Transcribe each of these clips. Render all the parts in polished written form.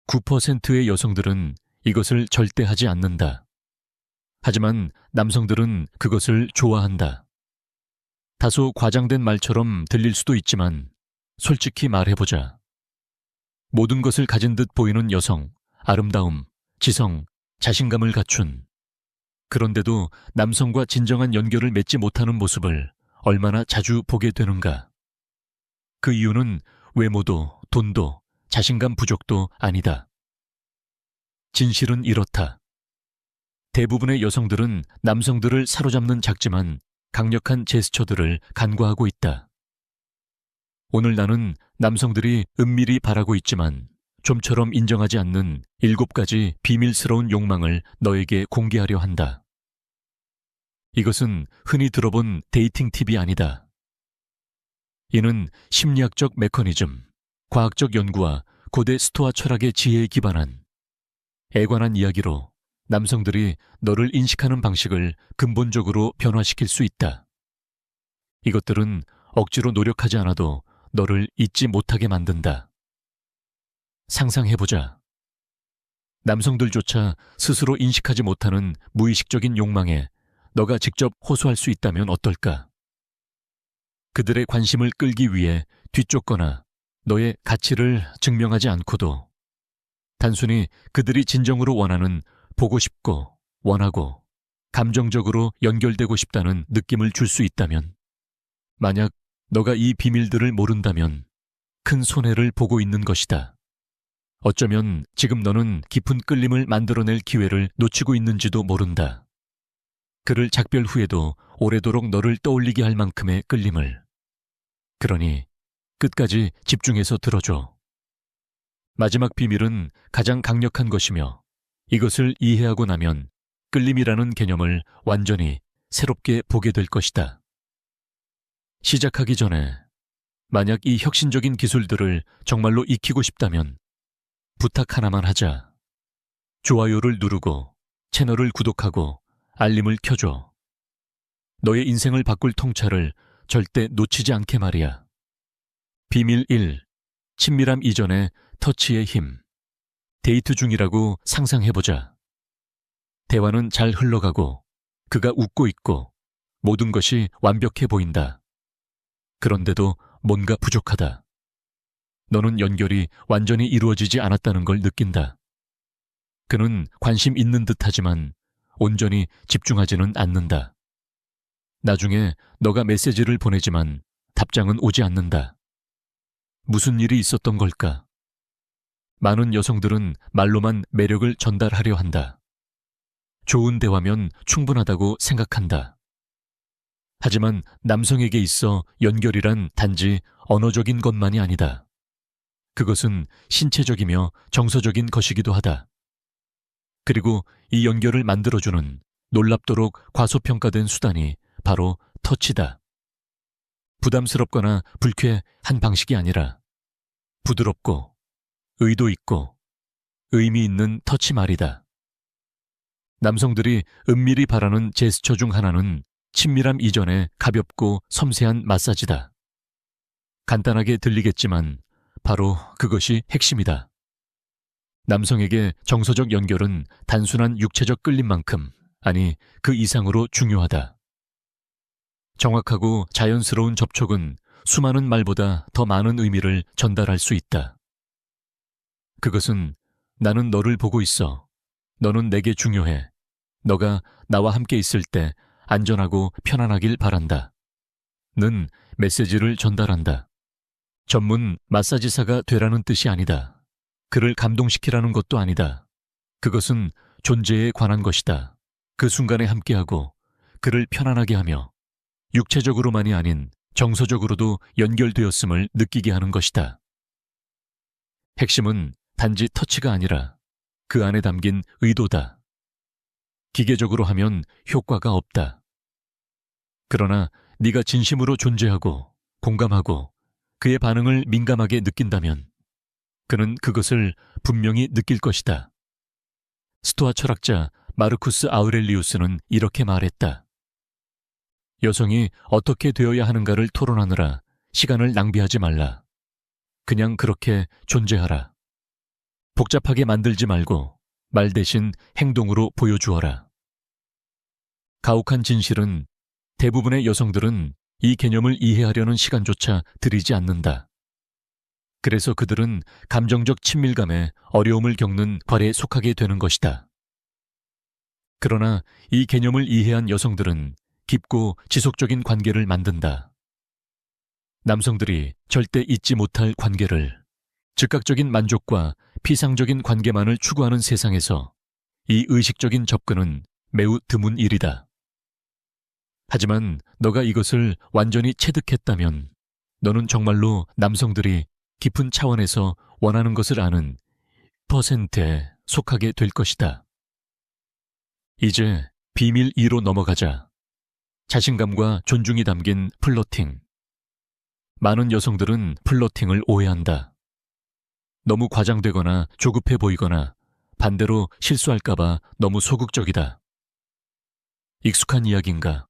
9%의 여성들은 이것을 절대 하지 않는다. 하지만 남성들은 그것을 좋아한다. 다소 과장된 말처럼 들릴 수도 있지만 솔직히 말해보자. 모든 것을 가진 듯 보이는 여성, 아름다움, 지성, 자신감을 갖춘, 그런데도 남성과 진정한 연결을 맺지 못하는 모습을 얼마나 자주 보게 되는가. 그 이유는 외모도 돈도 자신감 부족도 아니다. 진실은 이렇다. 대부분의 여성들은 남성들을 사로잡는 작지만 강력한 제스처들을 간과하고 있다. 오늘 나는 남성들이 은밀히 바라고 있지만 좀처럼 인정하지 않는 7가지 비밀스러운 욕망을 너에게 공개하려 한다. 이것은 흔히 들어본 데이팅 팁이 아니다. 이는 심리학적 메커니즘, 과학적 연구와 고대 스토아 철학의 지혜에 기반한 애관한 이야기로 남성들이 너를 인식하는 방식을 근본적으로 변화시킬 수 있다. 이것들은 억지로 노력하지 않아도 너를 잊지 못하게 만든다. 상상해보자. 남성들조차 스스로 인식하지 못하는 무의식적인 욕망에 너가 직접 호소할 수 있다면 어떨까? 그들의 관심을 끌기 위해 뒤쫓거나 너의 가치를 증명하지 않고도 단순히 그들이 진정으로 원하는 보고 싶고 원하고 감정적으로 연결되고 싶다는 느낌을 줄 수 있다면, 만약 너가 이 비밀들을 모른다면 큰 손해를 보고 있는 것이다. 어쩌면 지금 너는 깊은 끌림을 만들어낼 기회를 놓치고 있는지도 모른다. 그를 작별 후에도 오래도록 너를 떠올리게 할 만큼의 끌림을. 그러니 끝까지 집중해서 들어줘. 마지막 비밀은 가장 강력한 것이며 이것을 이해하고 나면 끌림이라는 개념을 완전히 새롭게 보게 될 것이다. 시작하기 전에 만약 이 혁신적인 기술들을 정말로 익히고 싶다면 부탁 하나만 하자. 좋아요를 누르고 채널을 구독하고 알림을 켜줘. 너의 인생을 바꿀 통찰을 절대 놓치지 않게 말이야. 비밀 1. 친밀함 이전의 터치의 힘. 데이트 중이라고 상상해보자. 대화는 잘 흘러가고 그가 웃고 있고 모든 것이 완벽해 보인다. 그런데도 뭔가 부족하다. 너는 연결이 완전히 이루어지지 않았다는 걸 느낀다. 그는 관심 있는 듯하지만 온전히 집중하지는 않는다. 나중에 너가 메시지를 보내지만 답장은 오지 않는다. 무슨 일이 있었던 걸까? 많은 여성들은 말로만 매력을 전달하려 한다. 좋은 대화면 충분하다고 생각한다. 하지만 남성에게 있어 연결이란 단지 언어적인 것만이 아니다. 그것은 신체적이며 정서적인 것이기도 하다. 그리고 이 연결을 만들어주는 놀랍도록 과소평가된 수단이 바로 터치다. 부담스럽거나 불쾌한 방식이 아니라 부드럽고 의도 있고 의미 있는 터치 말이다. 남성들이 은밀히 바라는 제스처 중 하나는 친밀함 이전의 가볍고 섬세한 마사지다. 간단하게 들리겠지만 바로 그것이 핵심이다. 남성에게 정서적 연결은 단순한 육체적 끌림만큼, 아니 그 이상으로 중요하다. 정확하고 자연스러운 접촉은 수많은 말보다 더 많은 의미를 전달할 수 있다. 그것은 나는 너를 보고 있어. 너는 내게 중요해. 너가 나와 함께 있을 때 안전하고 편안하길 바란다. 는 메시지를 전달한다. 전문 마사지사가 되라는 뜻이 아니다. 그를 감동시키라는 것도 아니다. 그것은 존재에 관한 것이다. 그 순간에 함께하고 그를 편안하게 하며 육체적으로만이 아닌 정서적으로도 연결되었음을 느끼게 하는 것이다. 핵심은 단지 터치가 아니라 그 안에 담긴 의도다. 기계적으로 하면 효과가 없다. 그러나 네가 진심으로 존재하고 공감하고 그의 반응을 민감하게 느낀다면 그는 그것을 분명히 느낄 것이다. 스토아 철학자 마르쿠스 아우렐리우스는 이렇게 말했다. 여성이 어떻게 되어야 하는가를 토론하느라 시간을 낭비하지 말라. 그냥 그렇게 존재하라. 복잡하게 만들지 말고 말 대신 행동으로 보여주어라. 가혹한 진실은 대부분의 여성들은 이 개념을 이해하려는 시간조차 들이지 않는다. 그래서 그들은 감정적 친밀감에 어려움을 겪는 괄에 속하게 되는 것이다. 그러나 이 개념을 이해한 여성들은 깊고 지속적인 관계를 만든다. 남성들이 절대 잊지 못할 관계를, 즉각적인 만족과 피상적인 관계만을 추구하는 세상에서 이 의식적인 접근은 매우 드문 일이다. 하지만 너가 이것을 완전히 체득했다면 너는 정말로 남성들이 깊은 차원에서 원하는 것을 아는 퍼센트에 속하게 될 것이다. 이제 비밀 2로 넘어가자. 자신감과 존중이 담긴 플러팅. 많은 여성들은 플러팅을 오해한다. 너무 과장되거나 조급해 보이거나 반대로 실수할까봐 너무 소극적이다. 익숙한 이야기인가?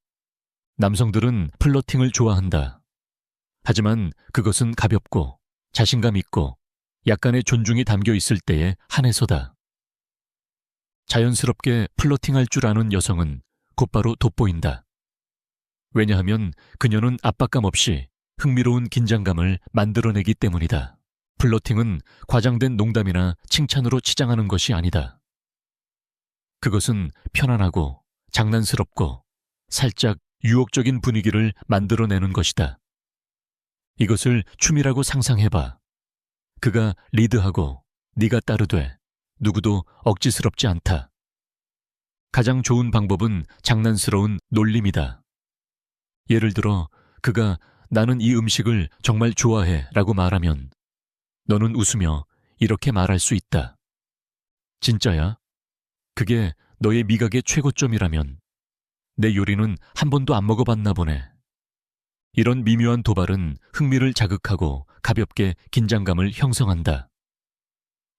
남성들은 플러팅을 좋아한다. 하지만 그것은 가볍고 자신감 있고 약간의 존중이 담겨 있을 때에 한해서다. 자연스럽게 플러팅할 줄 아는 여성은 곧바로 돋보인다. 왜냐하면 그녀는 압박감 없이 흥미로운 긴장감을 만들어내기 때문이다. 플러팅은 과장된 농담이나 칭찬으로 치장하는 것이 아니다. 그것은 편안하고 장난스럽고 살짝 유혹적인 분위기를 만들어내는 것이다. 이것을 춤이라고 상상해봐. 그가 리드하고 네가 따르되 누구도 억지스럽지 않다. 가장 좋은 방법은 장난스러운 놀림이다. 예를 들어 그가 나는 이 음식을 정말 좋아해 라고 말하면 너는 웃으며 이렇게 말할 수 있다. 진짜야? 그게 너의 미각의 최고점이라면 내 요리는 한 번도 안 먹어봤나 보네. 이런 미묘한 도발은 흥미를 자극하고 가볍게 긴장감을 형성한다.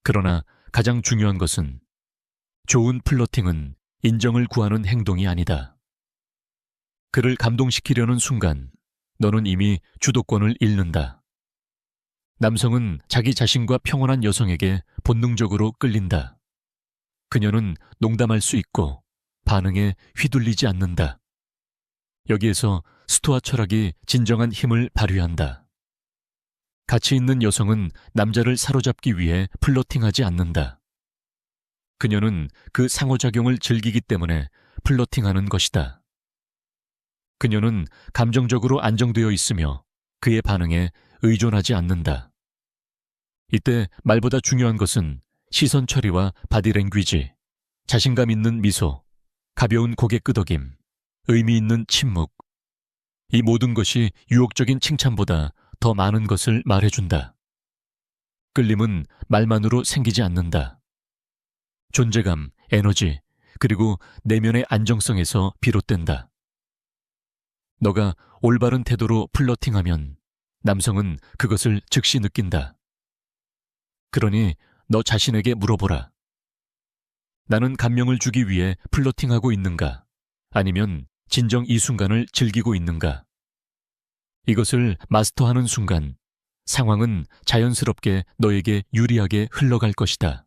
그러나 가장 중요한 것은 좋은 플러팅은 인정을 구하는 행동이 아니다. 그를 감동시키려는 순간 너는 이미 주도권을 잃는다. 남성은 자기 자신과 평온한 여성에게 본능적으로 끌린다. 그녀는 농담할 수 있고 반응에 휘둘리지 않는다. 여기에서 스토아 철학이 진정한 힘을 발휘한다. 가치 있는 여성은 남자를 사로잡기 위해 플러팅하지 않는다. 그녀는 그 상호작용을 즐기기 때문에 플러팅하는 것이다. 그녀는 감정적으로 안정되어 있으며 그의 반응에 의존하지 않는다. 이때 말보다 중요한 것은 시선 처리와 바디랭귀지, 자신감 있는 미소, 가벼운 고개 끄덕임, 의미 있는 침묵. 이 모든 것이 유혹적인 칭찬보다 더 많은 것을 말해준다. 끌림은 말만으로 생기지 않는다. 존재감, 에너지, 그리고 내면의 안정성에서 비롯된다. 너가 올바른 태도로 플러팅하면 남성은 그것을 즉시 느낀다. 그러니 너 자신에게 물어보라. 나는 감명을 주기 위해 플러팅하고 있는가? 아니면 진정 이 순간을 즐기고 있는가? 이것을 마스터하는 순간 상황은 자연스럽게 너에게 유리하게 흘러갈 것이다.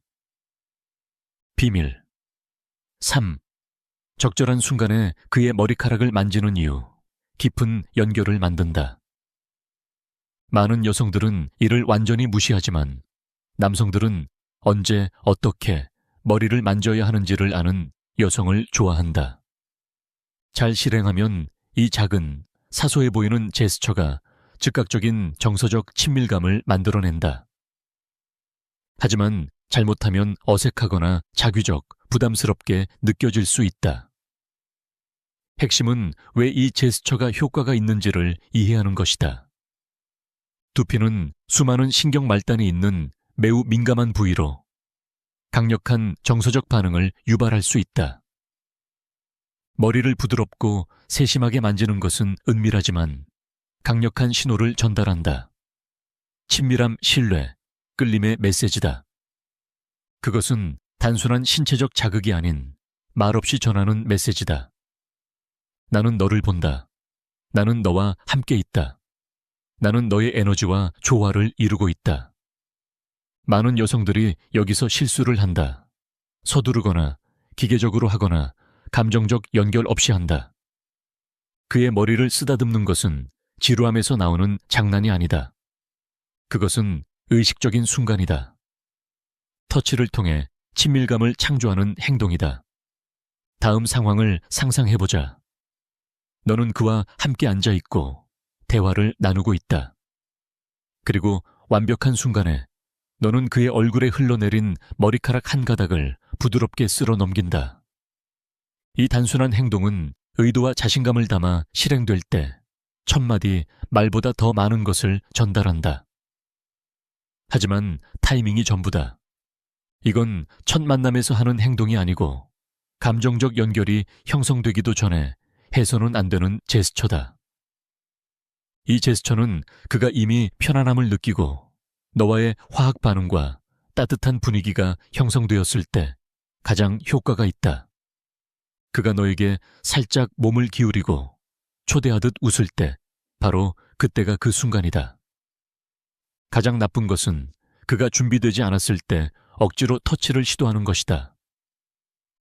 비밀 3. 적절한 순간에 그의 머리카락을 만지는 이유, 깊은 연결을 만든다. 많은 여성들은 이를 완전히 무시하지만 남성들은 언제 어떻게 머리를 만져야 하는지를 아는 여성을 좋아한다. 잘 실행하면 이 작은 사소해 보이는 제스처가 즉각적인 정서적 친밀감을 만들어낸다. 하지만 잘못하면 어색하거나 자규적, 부담스럽게 느껴질 수 있다. 핵심은 왜 이 제스처가 효과가 있는지를 이해하는 것이다. 두피는 수많은 신경 말단이 있는 매우 민감한 부위로 강력한 정서적 반응을 유발할 수 있다. 머리를 부드럽고 세심하게 만지는 것은 은밀하지만 강력한 신호를 전달한다. 친밀함, 신뢰, 끌림의 메시지다. 그것은 단순한 신체적 자극이 아닌 말없이 전하는 메시지다. 나는 너를 본다. 나는 너와 함께 있다. 나는 너의 에너지와 조화를 이루고 있다. 많은 여성들이 여기서 실수를 한다. 서두르거나 기계적으로 하거나 감정적 연결 없이 한다. 그의 머리를 쓰다듬는 것은 지루함에서 나오는 장난이 아니다. 그것은 의식적인 순간이다. 터치를 통해 친밀감을 창조하는 행동이다. 다음 상황을 상상해보자. 너는 그와 함께 앉아있고 대화를 나누고 있다. 그리고 완벽한 순간에 너는 그의 얼굴에 흘러내린 머리카락 한 가닥을 부드럽게 쓸어 넘긴다. 이 단순한 행동은 의도와 자신감을 담아 실행될 때 첫마디 말보다 더 많은 것을 전달한다. 하지만 타이밍이 전부다. 이건 첫 만남에서 하는 행동이 아니고 감정적 연결이 형성되기도 전에 해서는 안 되는 제스처다. 이 제스처는 그가 이미 편안함을 느끼고 너와의 화학 반응과 따뜻한 분위기가 형성되었을 때 가장 효과가 있다. 그가 너에게 살짝 몸을 기울이고 초대하듯 웃을 때 바로 그때가 그 순간이다. 가장 나쁜 것은 그가 준비되지 않았을 때 억지로 터치를 시도하는 것이다.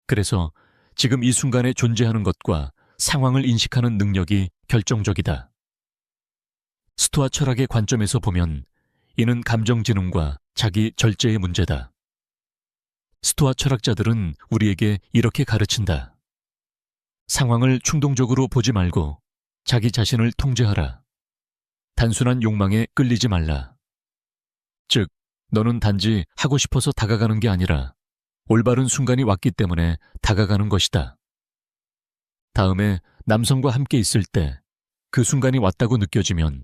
그래서 지금 이 순간에 존재하는 것과 상황을 인식하는 능력이 결정적이다. 스토아 철학의 관점에서 보면 이는 감정지능과 자기 절제의 문제다. 스토아 철학자들은 우리에게 이렇게 가르친다. 상황을 충동적으로 보지 말고 자기 자신을 통제하라. 단순한 욕망에 끌리지 말라. 즉, 너는 단지 하고 싶어서 다가가는 게 아니라 올바른 순간이 왔기 때문에 다가가는 것이다. 다음에 남성과 함께 있을 때 그 순간이 왔다고 느껴지면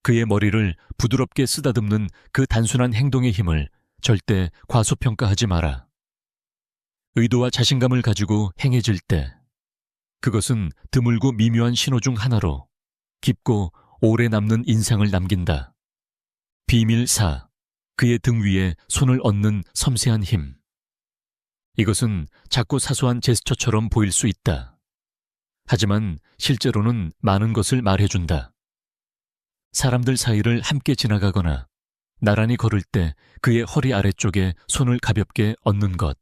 그의 머리를 부드럽게 쓰다듬는 그 단순한 행동의 힘을 절대 과소평가하지 마라. 의도와 자신감을 가지고 행해질 때 그것은 드물고 미묘한 신호 중 하나로 깊고 오래 남는 인상을 남긴다. 비밀 4. 그의 등 위에 손을 얹는 섬세한 힘. 이것은 작고 사소한 제스처처럼 보일 수 있다. 하지만 실제로는 많은 것을 말해준다. 사람들 사이를 함께 지나가거나 나란히 걸을 때 그의 허리 아래쪽에 손을 가볍게 얹는 것.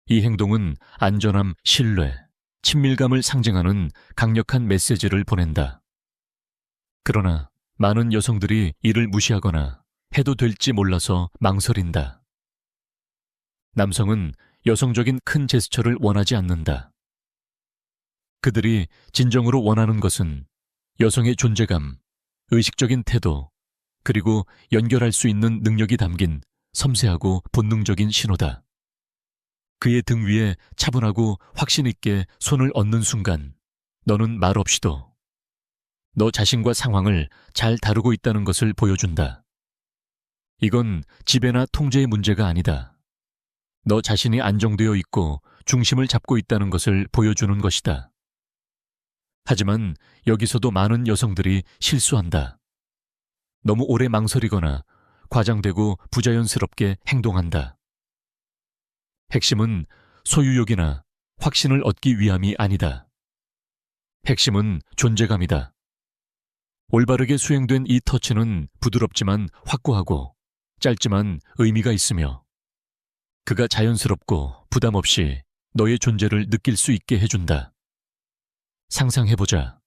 이 행동은 안전함, 신뢰, 친밀감을 상징하는 강력한 메시지를 보낸다. 그러나 많은 여성들이 이를 무시하거나 해도 될지 몰라서 망설인다. 남성은 여성적인 큰 제스처를 원하지 않는다. 그들이 진정으로 원하는 것은 여성의 존재감, 의식적인 태도, 그리고 연결할 수 있는 능력이 담긴 섬세하고 본능적인 신호다. 그의 등 위에 차분하고 확신 있게 손을 얹는 순간 너는 말없이도 너 자신과 상황을 잘 다루고 있다는 것을 보여준다. 이건 지배나 통제의 문제가 아니다. 너 자신이 안정되어 있고 중심을 잡고 있다는 것을 보여주는 것이다. 하지만 여기서도 많은 여성들이 실수한다. 너무 오래 망설이거나 과장되고 부자연스럽게 행동한다. 핵심은 소유욕이나 확신을 얻기 위함이 아니다. 핵심은 존재감이다. 올바르게 수행된 이 터치는 부드럽지만 확고하고 짧지만 의미가 있으며 그가 자연스럽고 부담 없이 너의 존재를 느낄 수 있게 해준다. 상상해보자.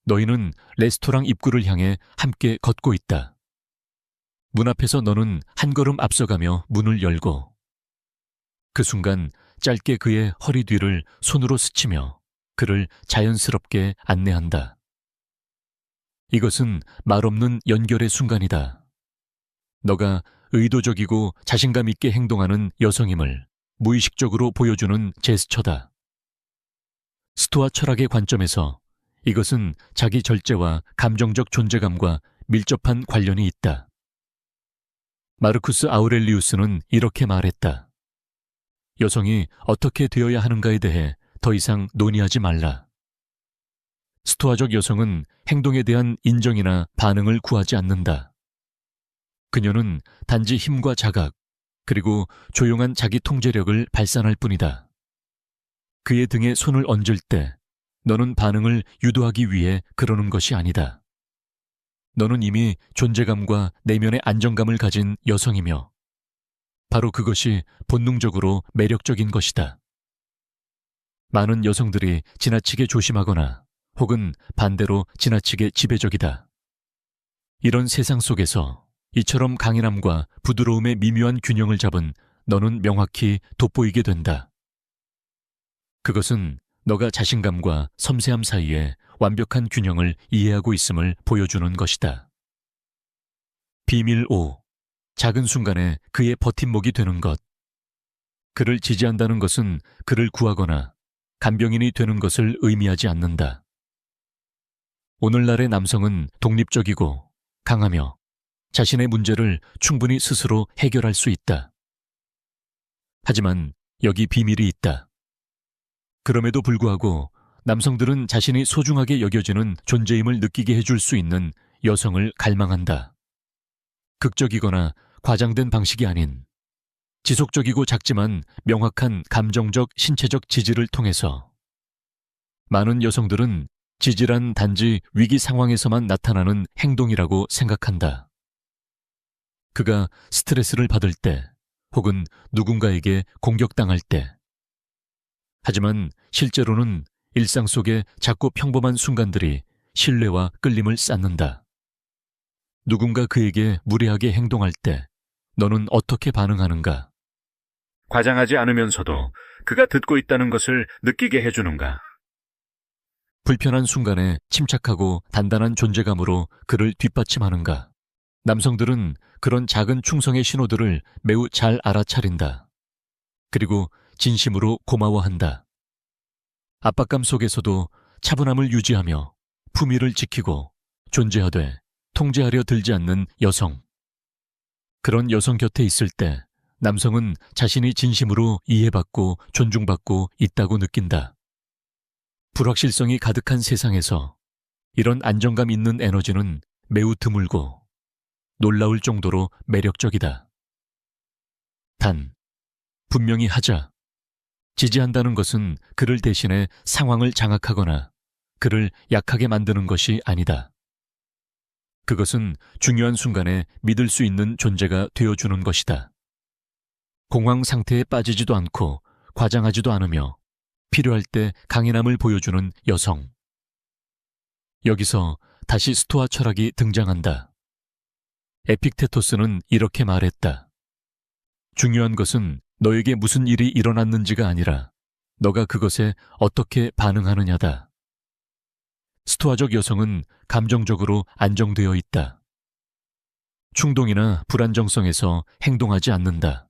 너희는 레스토랑 입구를 향해 함께 걷고 있다. 문 앞에서 너는 한 걸음 앞서가며 문을 열고 그 순간 짧게 그의 허리 뒤를 손으로 스치며 그를 자연스럽게 안내한다. 이것은 말없는 연결의 순간이다. 너가 의도적이고 자신감 있게 행동하는 여성임을 무의식적으로 보여주는 제스처다. 스토아 철학의 관점에서 이것은 자기 절제와 감정적 존재감과 밀접한 관련이 있다. 마르쿠스 아우렐리우스는 이렇게 말했다. 여성이 어떻게 되어야 하는가에 대해 더 이상 논의하지 말라. 스토아적 여성은 행동에 대한 인정이나 반응을 구하지 않는다. 그녀는 단지 힘과 자각, 그리고 조용한 자기 통제력을 발산할 뿐이다. 그의 등에 손을 얹을 때 너는 반응을 유도하기 위해 그러는 것이 아니다. 너는 이미 존재감과 내면의 안정감을 가진 여성이며 바로 그것이 본능적으로 매력적인 것이다. 많은 여성들이 지나치게 조심하거나 혹은 반대로 지나치게 지배적이다. 이런 세상 속에서 이처럼 강인함과 부드러움의 미묘한 균형을 잡은 너는 명확히 돋보이게 된다. 그것은 너가 자신감과 섬세함 사이에 완벽한 균형을 이해하고 있음을 보여주는 것이다. 비밀 5. 작은 순간에 그의 버팀목이 되는 것. 그를 지지한다는 것은 그를 구하거나 간병인이 되는 것을 의미하지 않는다. 오늘날의 남성은 독립적이고 강하며 자신의 문제를 충분히 스스로 해결할 수 있다. 하지만 여기 비밀이 있다. 그럼에도 불구하고 남성들은 자신이 소중하게 여겨지는 존재임을 느끼게 해줄 수 있는 여성을 갈망한다. 극적이거나 과장된 방식이 아닌 지속적이고 작지만 명확한 감정적, 신체적 지지를 통해서. 많은 여성들은 지지란 단지 위기 상황에서만 나타나는 행동이라고 생각한다. 그가 스트레스를 받을 때 혹은 누군가에게 공격당할 때. 하지만 실제로는 일상 속의 작고 평범한 순간들이 신뢰와 끌림을 쌓는다. 누군가 그에게 무례하게 행동할 때 너는 어떻게 반응하는가? 과장하지 않으면서도 그가 듣고 있다는 것을 느끼게 해주는가? 불편한 순간에 침착하고 단단한 존재감으로 그를 뒷받침하는가? 남성들은 그런 작은 충성의 신호들을 매우 잘 알아차린다. 그리고 진심으로 고마워한다. 압박감 속에서도 차분함을 유지하며 품위를 지키고 존재하되 통제하려 들지 않는 여성. 그런 여성 곁에 있을 때 남성은 자신이 진심으로 이해받고 존중받고 있다고 느낀다. 불확실성이 가득한 세상에서 이런 안정감 있는 에너지는 매우 드물고 놀라울 정도로 매력적이다. 단, 분명히 하자. 지지한다는 것은 그를 대신해 상황을 장악하거나 그를 약하게 만드는 것이 아니다. 그것은 중요한 순간에 믿을 수 있는 존재가 되어주는 것이다. 공황 상태에 빠지지도 않고 과장하지도 않으며 필요할 때 강인함을 보여주는 여성. 여기서 다시 스토아 철학이 등장한다. 에픽테토스는 이렇게 말했다. 중요한 것은 너에게 무슨 일이 일어났는지가 아니라 너가 그것에 어떻게 반응하느냐다. 스토아적 여성은 감정적으로 안정되어 있다. 충동이나 불안정성에서 행동하지 않는다.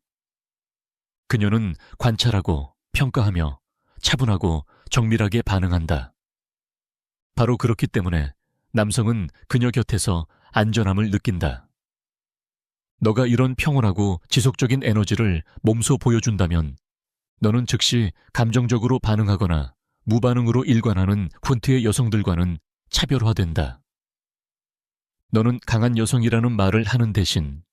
그녀는 관찰하고 평가하며 차분하고 정밀하게 반응한다. 바로 그렇기 때문에 남성은 그녀 곁에서 안전함을 느낀다. 너가 이런 평온하고 지속적인 에너지를 몸소 보여준다면 너는 즉시 감정적으로 반응하거나 무반응으로 일관하는 쿤트의 여성들과는 차별화된다. 너는 강한 여성이라는 말을 하는 대신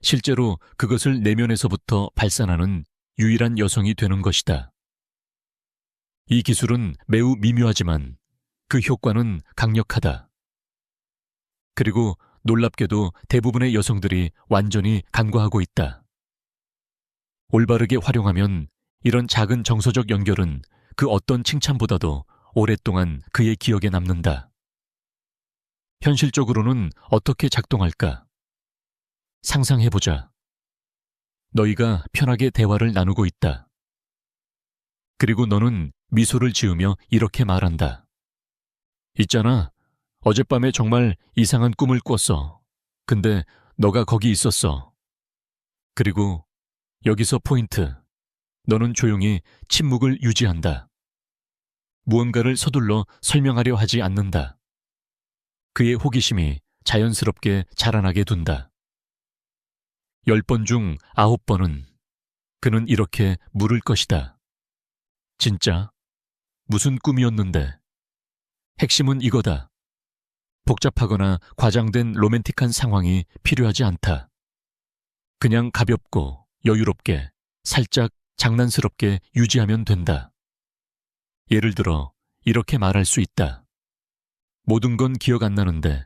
실제로 그것을 내면에서부터 발산하는 유일한 여성이 되는 것이다. 이 기술은 매우 미묘하지만 그 효과는 강력하다. 그리고 놀랍게도 대부분의 여성들이 완전히 간과하고 있다. 올바르게 활용하면 이런 작은 정서적 연결은 그 어떤 칭찬보다도 오랫동안 그의 기억에 남는다. 현실적으로는 어떻게 작동할까? 상상해보자. 너희가 편하게 대화를 나누고 있다. 그리고 너는 미소를 지으며 이렇게 말한다. 있잖아. 어젯밤에 정말 이상한 꿈을 꿨어. 근데 너가 거기 있었어. 그리고 여기서 포인트. 너는 조용히 침묵을 유지한다. 무언가를 서둘러 설명하려 하지 않는다. 그의 호기심이 자연스럽게 자라나게 둔다. 10번 중 9번은 그는 이렇게 물을 것이다. 진짜? 무슨 꿈이었는데? 핵심은 이거다. 복잡하거나 과장된 로맨틱한 상황이 필요하지 않다. 그냥 가볍고 여유롭게 살짝 장난스럽게 유지하면 된다. 예를 들어 이렇게 말할 수 있다. 모든 건 기억 안 나는데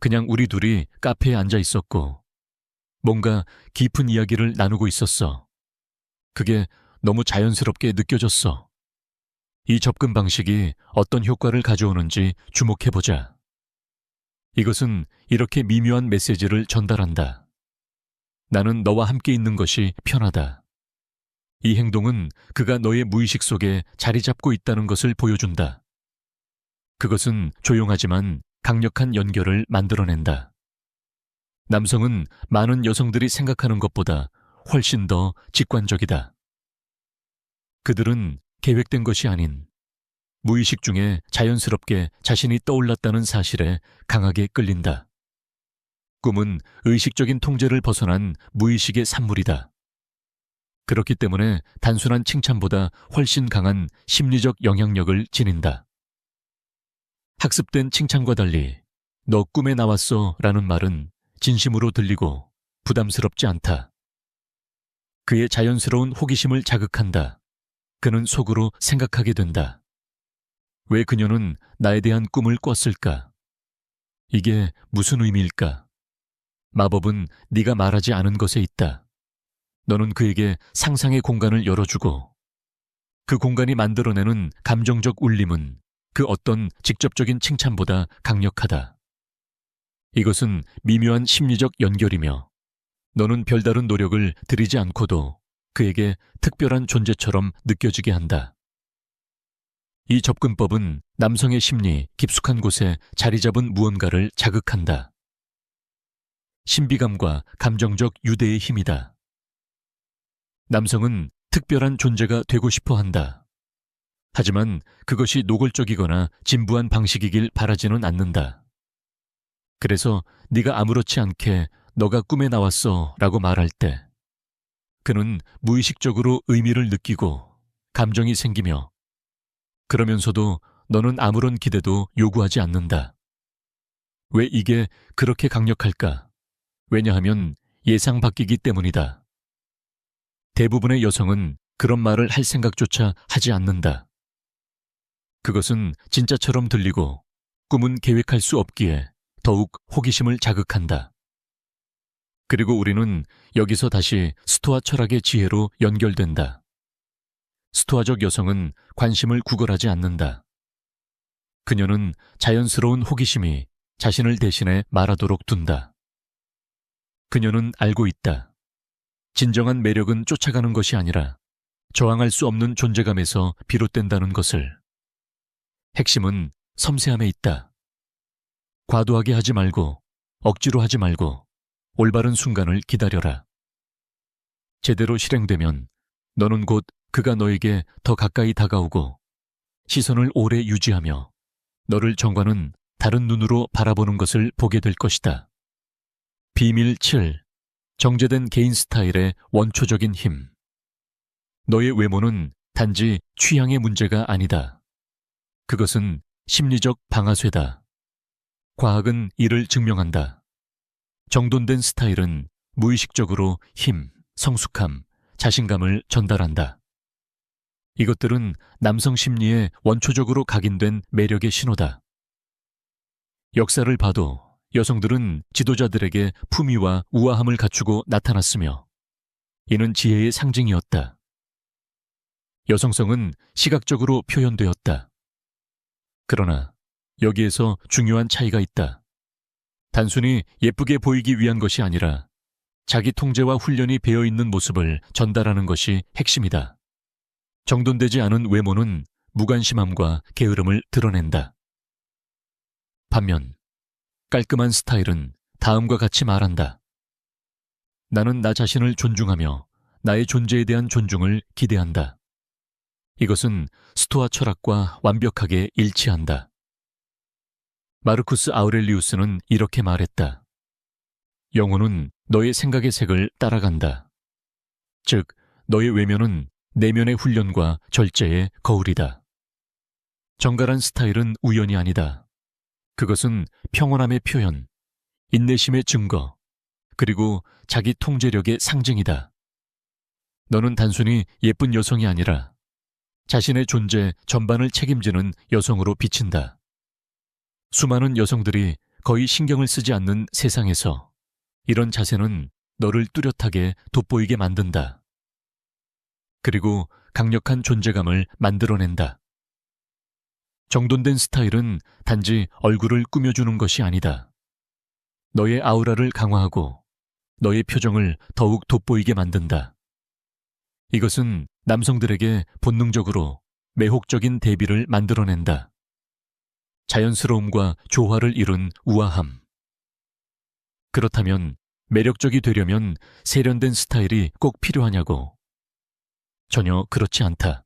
그냥 우리 둘이 카페에 앉아 있었고 뭔가 깊은 이야기를 나누고 있었어. 그게 너무 자연스럽게 느껴졌어. 이 접근 방식이 어떤 효과를 가져오는지 주목해보자. 이것은 이렇게 미묘한 메시지를 전달한다. 나는 너와 함께 있는 것이 편하다. 이 행동은 그가 너의 무의식 속에 자리 잡고 있다는 것을 보여준다. 그것은 조용하지만 강력한 연결을 만들어낸다. 남성은 많은 여성들이 생각하는 것보다 훨씬 더 직관적이다. 그들은 계획된 것이 아닌 무의식 중에 자연스럽게 자신이 떠올랐다는 사실에 강하게 끌린다. 꿈은 의식적인 통제를 벗어난 무의식의 산물이다. 그렇기 때문에 단순한 칭찬보다 훨씬 강한 심리적 영향력을 지닌다. 학습된 칭찬과 달리 너 꿈에 나왔어 라는 말은 진심으로 들리고 부담스럽지 않다. 그의 자연스러운 호기심을 자극한다. 그는 속으로 생각하게 된다. 왜 그녀는 나에 대한 꿈을 꿨을까? 이게 무슨 의미일까? 마법은 네가 말하지 않은 것에 있다. 너는 그에게 상상의 공간을 열어주고 그 공간이 만들어내는 감정적 울림은 그 어떤 직접적인 칭찬보다 강력하다. 이것은 미묘한 심리적 연결이며 너는 별다른 노력을 들이지 않고도 그에게 특별한 존재처럼 느껴지게 한다. 이 접근법은 남성의 심리 깊숙한 곳에 자리 잡은 무언가를 자극한다. 신비감과 감정적 유대의 힘이다. 남성은 특별한 존재가 되고 싶어 한다. 하지만 그것이 노골적이거나 진부한 방식이길 바라지는 않는다. 그래서 네가 아무렇지 않게 너가 꿈에 나왔어 라고 말할 때 그는 무의식적으로 의미를 느끼고 감정이 생기며 그러면서도 너는 아무런 기대도 요구하지 않는다. 왜 이게 그렇게 강력할까? 왜냐하면 예상 바뀌기 때문이다. 대부분의 여성은 그런 말을 할 생각조차 하지 않는다. 그것은 진짜처럼 들리고 꿈은 계획할 수 없기에 더욱 호기심을 자극한다. 그리고 우리는 여기서 다시 스토아 철학의 지혜로 연결된다. 스토아적 여성은 관심을 구걸하지 않는다. 그녀는 자연스러운 호기심이 자신을 대신해 말하도록 둔다. 그녀는 알고 있다. 진정한 매력은 쫓아가는 것이 아니라 저항할 수 없는 존재감에서 비롯된다는 것을. 핵심은 섬세함에 있다. 과도하게 하지 말고 억지로 하지 말고 올바른 순간을 기다려라. 제대로 실행되면 너는 곧 그가 너에게 더 가까이 다가오고 시선을 오래 유지하며 너를 정과는 다른 눈으로 바라보는 것을 보게 될 것이다. 비밀 7. 정제된 개인 스타일의 원초적인 힘. 너의 외모는 단지 취향의 문제가 아니다. 그것은 심리적 방아쇠다. 과학은 이를 증명한다. 정돈된 스타일은 무의식적으로 힘, 성숙함, 자신감을 전달한다. 이것들은 남성 심리에 원초적으로 각인된 매력의 신호다. 역사를 봐도 여성들은 지도자들에게 품위와 우아함을 갖추고 나타났으며 이는 지혜의 상징이었다. 여성성은 시각적으로 표현되었다. 그러나 여기에서 중요한 차이가 있다. 단순히 예쁘게 보이기 위한 것이 아니라 자기 통제와 훈련이 배어있는 모습을 전달하는 것이 핵심이다. 정돈되지 않은 외모는 무관심함과 게으름을 드러낸다. 반면 깔끔한 스타일은 다음과 같이 말한다. 나는 나 자신을 존중하며 나의 존재에 대한 존중을 기대한다. 이것은 스토아 철학과 완벽하게 일치한다. 마르쿠스 아우렐리우스는 이렇게 말했다. 영혼은 너의 생각의 색을 따라간다. 즉, 너의 외면은 내면의 훈련과 절제의 거울이다. 정갈한 스타일은 우연이 아니다. 그것은 평온함의 표현, 인내심의 증거, 그리고 자기 통제력의 상징이다. 너는 단순히 예쁜 여성이 아니라 자신의 존재 전반을 책임지는 여성으로 비친다. 수많은 여성들이 거의 신경을 쓰지 않는 세상에서 이런 자세는 너를 뚜렷하게 돋보이게 만든다. 그리고 강력한 존재감을 만들어낸다. 정돈된 스타일은 단지 얼굴을 꾸며주는 것이 아니다. 너의 아우라를 강화하고 너의 표정을 더욱 돋보이게 만든다. 이것은 남성들에게 본능적으로 매혹적인 대비를 만들어낸다. 자연스러움과 조화를 이룬 우아함. 그렇다면 매력적이 되려면 세련된 스타일이 꼭 필요하냐고? 전혀 그렇지 않다.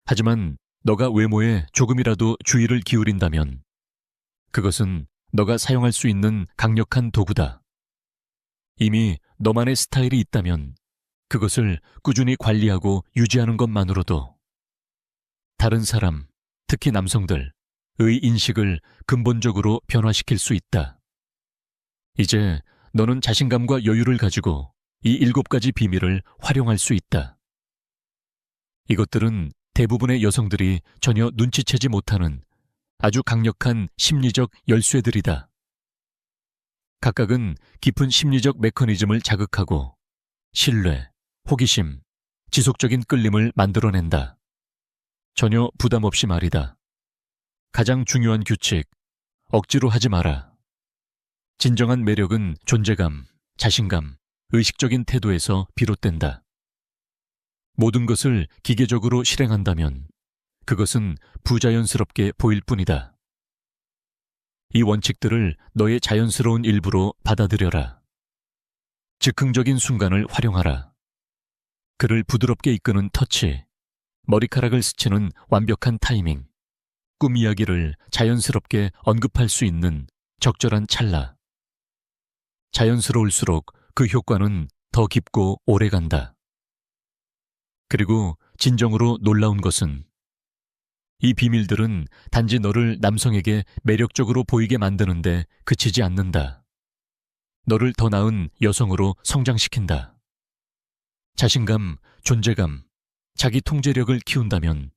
하지만 너가 외모에 조금이라도 주의를 기울인다면 그것은 너가 사용할 수 있는 강력한 도구다. 이미 너만의 스타일이 있다면 그것을 꾸준히 관리하고 유지하는 것만으로도 다른 사람, 특히 남성들의 인식을 근본적으로 변화시킬 수 있다. 이제 너는 자신감과 여유를 가지고 이 7가지 비밀을 활용할 수 있다. 이것들은 대부분의 여성들이 전혀 눈치채지 못하는 아주 강력한 심리적 열쇠들이다. 각각은 깊은 심리적 메커니즘을 자극하고 신뢰, 호기심, 지속적인 끌림을 만들어낸다. 전혀 부담 없이 말이다. 가장 중요한 규칙, 억지로 하지 마라. 진정한 매력은 존재감, 자신감, 의식적인 태도에서 비롯된다. 모든 것을 기계적으로 실행한다면 그것은 부자연스럽게 보일 뿐이다. 이 원칙들을 너의 자연스러운 일부로 받아들여라. 즉흥적인 순간을 활용하라. 그를 부드럽게 이끄는 터치, 머리카락을 스치는 완벽한 타이밍, 꿈 이야기를 자연스럽게 언급할 수 있는 적절한 찰나. 자연스러울수록 그 효과는 더 깊고 오래간다. 그리고 진정으로 놀라운 것은 이 비밀들은 단지 너를 남성에게 매력적으로 보이게 만드는데 그치지 않는다. 너를 더 나은 여성으로 성장시킨다. 자신감, 존재감, 자기 통제력을 키운다면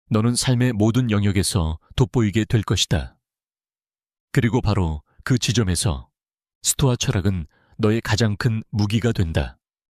너는 삶의 모든 영역에서 돋보이게 될 것이다. 그리고 바로 그 지점에서 스토아 철학은 너의 가장 큰 무기가 된다.